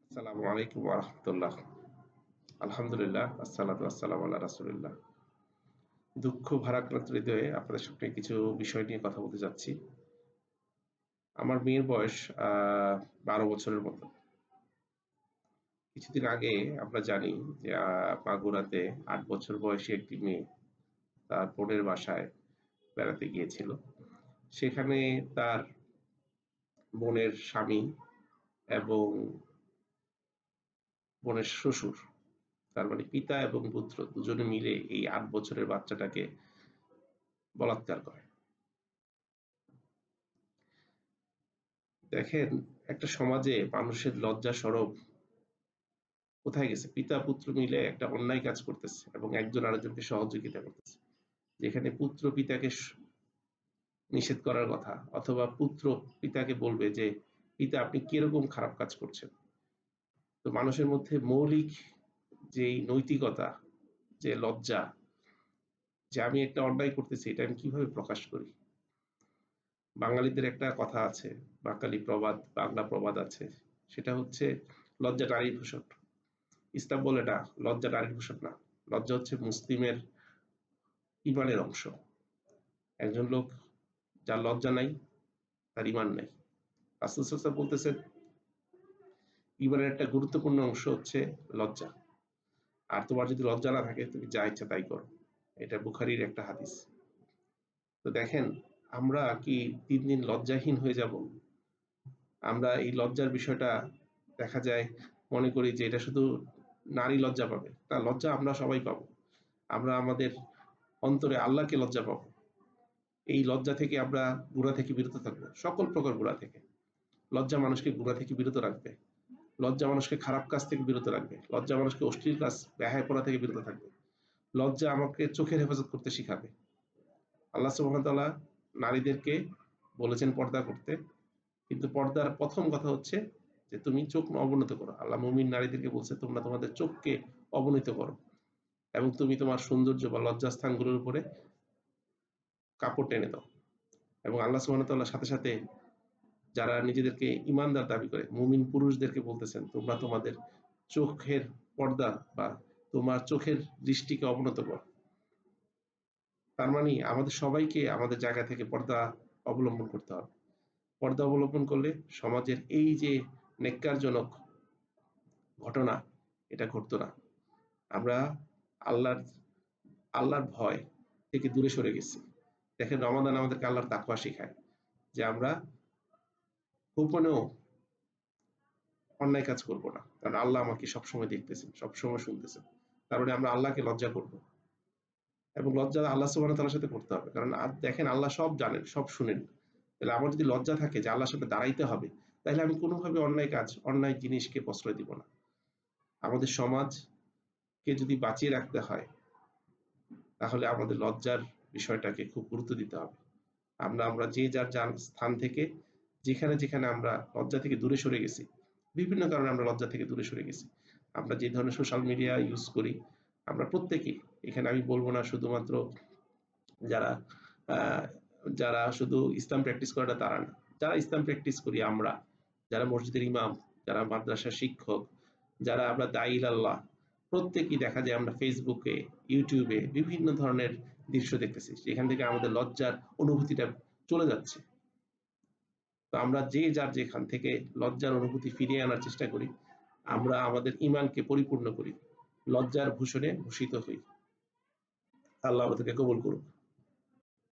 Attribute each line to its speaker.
Speaker 1: আসসালামু আলাইকুম ওয়া রাহমাতুল্লাহ। আলহামদুলিল্লাহ, আসসালাতু ওয়াসসালামু আলা রাসূলিল্লাহ। দুঃখ ভারাক্রান্ত হৃদয়ে আপনাদের সামনে কিছু বিষয় নিয়ে কথা বলতে যাচ্ছি। আমার মেয়ের বয়স আ ১২ বছরের মতো। কিছুদিন আগে আমরা জানি যে মাগুরাতে ৮ বছর বয়সী একটি মেয়ে তার বোনের বাসায় বেড়াতে গিয়েছিল। সেখানে তার বোনের স্বামী এবং বোনের শ্বশুর, তার মানে পিতা এবং পুত্র দুজনে মিলে এই ৮ বছরের বাচ্চাটাকে বলাৎকার করে। দেখেন, একটা সমাজে মানুষের লজ্জা সরব কোথায় গেছে? পিতা-পুত্র মিলে একটা অন্যায় কাজ করতেছে এবং একজন আরেকজনকে সহযোগিতা করতেছে। যেখানে পুত্র পিতাকে নিষেধ করার কথা, অথবা পুত্র পিতাকে বলবে যে, "পিতা, আপনি কিরকম খারাপ কাজ করছেন?" তো মানুষের মধ্যে মৌলিক যেই নৈতিকতা, যে লজ্জা, যে আমি একটা অন্যায় করতেছি এটা আমি কিভাবে প্রকাশ করি? বাঙালিদের একটা কথা আছে, বাংলা প্রবাদ আছে। সেটা হচ্ছে, "লজ্জা নারীর ভূষণ।" ইসলাম বলে না, লজ্জা নারীর ভূষণ না। লজ্জা হচ্ছে মুসলিমের ইমানের অংশ। একজন লোক যার লজ্জা নাই, তার ইমান নাই। রাসূল সাল্লাল্লাহু আলাইহি ওয়াসাল্লাম বলতেছেন, ইমানের একটা গুরুত্বপূর্ণ অংশ হচ্ছে লজ্জা। আর তোমার যদি লজ্জা না থাকে তুমি যা ইচ্ছা তাই করো। এটা বুখারীর একটা হাদিস। তো দেখেন, আমরা কি দিন, দিন লজ্জাহীন হয়ে যাব? আমরা এই লজ্জার বিষয়টা দেখা যায় মনে করি যে এটা শুধু নারী লজ্জা পাবে। না, লজ্জা আমরা সবাই পাবো। আমরা আমাদের অন্তরে আল্লাহকে লজ্জা পাবো। এই লজ্জা থেকে আমরা গুনাহ থেকে বিরত থাকবো। সকল প্রকার গুনাহ থেকে। লজ্জা মানুষকে গুনাহ থেকে বিরত রাখবে। লজ্জা মানুষকে খারাপ কাজ থেকে বিরত রাখবে। লজ্জা মানুষকে অশ্লীল কাজ, বেহায়াপনা থেকে বিরত থাকবে। লজ্জা আমাকে চোখের হেফাজত করতে শিখাবে। আল্লাহ সুবহানাহু ওয়া তাআলা নারীদেরকে বলেছেন পর্দা করতে। কিন্তু পর্দার ১ম কথা হচ্ছে যে তুমি চোখ অবনত করো। আল্লাহ মুমিন নারীদেরকে বলছে, তোমরা তোমাদের চোখকে অবনত করো এবং তুমি তোমার সৌন্দর্য বা লজ্জাস্থানগুলোর উপরে কাপড় টেনে দাও। এবং আল্লাহ সুবহানাহু ওয়া তাআলার সাথে, সাথে যারা নিজেদেরকে ঈমানদার দাবি করে, মুমিন পুরুষদেরকে বলতেছেন, তোমরা তোমাদের চোখের পর্দা বা তোমার চোখের দৃষ্টিকে অবনত করো। তার মানে আমাদের সবাইকে আমাদের জায়গা থেকে পর্দা অবলম্বন করতে হবে। পর্দা অবলম্বন করলে সমাজের এই যে নেক্কারজনক ঘটনা, এটা ঘটতো না। আমরা আল্লাহর আল্লাহর ভয় থেকে দূরে সরে গেছি। দেখেন, রমাদান আমাদেরকে আল্লাহর তাকওয়া শিখায় যে আমরা গোপনেও অন্যায় কাজ করব না। কারণ আল্লাহ আমাকে সবসময় দেখতেছেন, সবসময় শুনতেছেন। তার মানে আমরা আল্লাহকে লজ্জা করব। এবং লজ্জা আল্লাহ সুবহানাহু ওয়া তাআলার সাথে করতে হবে। কারণ দেখেন, আল্লাহ সব জানেন, সব শুনেন। তাহলে আমার যদি লজ্জা থাকে যে আল্লাহর সামনে দাঁড়াইতে হবে, তাহলে আমি কোনোভাবে অন্যায় কাজ, অন্যায় জিনিসকে প্রশ্রয় দিব না। আমাদের সমাজকে যদি বাঁচিয়ে রাখতে হয়, তাহলে আমাদের লজ্জার বিষয়টাকে খুব গুরুত্ব দিতে হবে। আমরা যে যার স্থান থেকে যেখানে, যেখানে আমরা লজ্জা থেকে দূরে সরে গেছি, বিভিন্ন কারণে আমরা লজ্জা থেকে দূরে সরে গেছি। আমরা যে ধরনের সোশ্যাল মিডিয়া ইউজ করি, আমরা প্রত্যেকেই, এখানে আমি বলব না শুধুমাত্র যারা আ যারা শুধু ইসলাম প্র্যাকটিস করে না তারা না। যারা ইসলাম প্র্যাকটিস করি আমরা, যারা মসজিদের ইমাম, যারা মাদ্রাসার শিক্ষক, যারা আমরা দায়ী ইলাল্লাহ, প্রত্যেকেই দেখা যায় আমরা Facebook এ, YouTube এ বিভিন্ন ধরনের দৃশ্য দেখতেছি। সেখান থেকে আমাদের লজ্জার অনুভূতিটা চলে যাচ্ছে। তো আমরা যে যার যেখান থেকে লজ্জার অনুভূতি ফিরিয়ে আনার চেষ্টা করি। আমরা আমাদের ঈমানকে পরিপূর্ণ করি। লজ্জার ভূষণে ভূষিত হই। আল্লাহ আমাদেরকে কবুল করুন।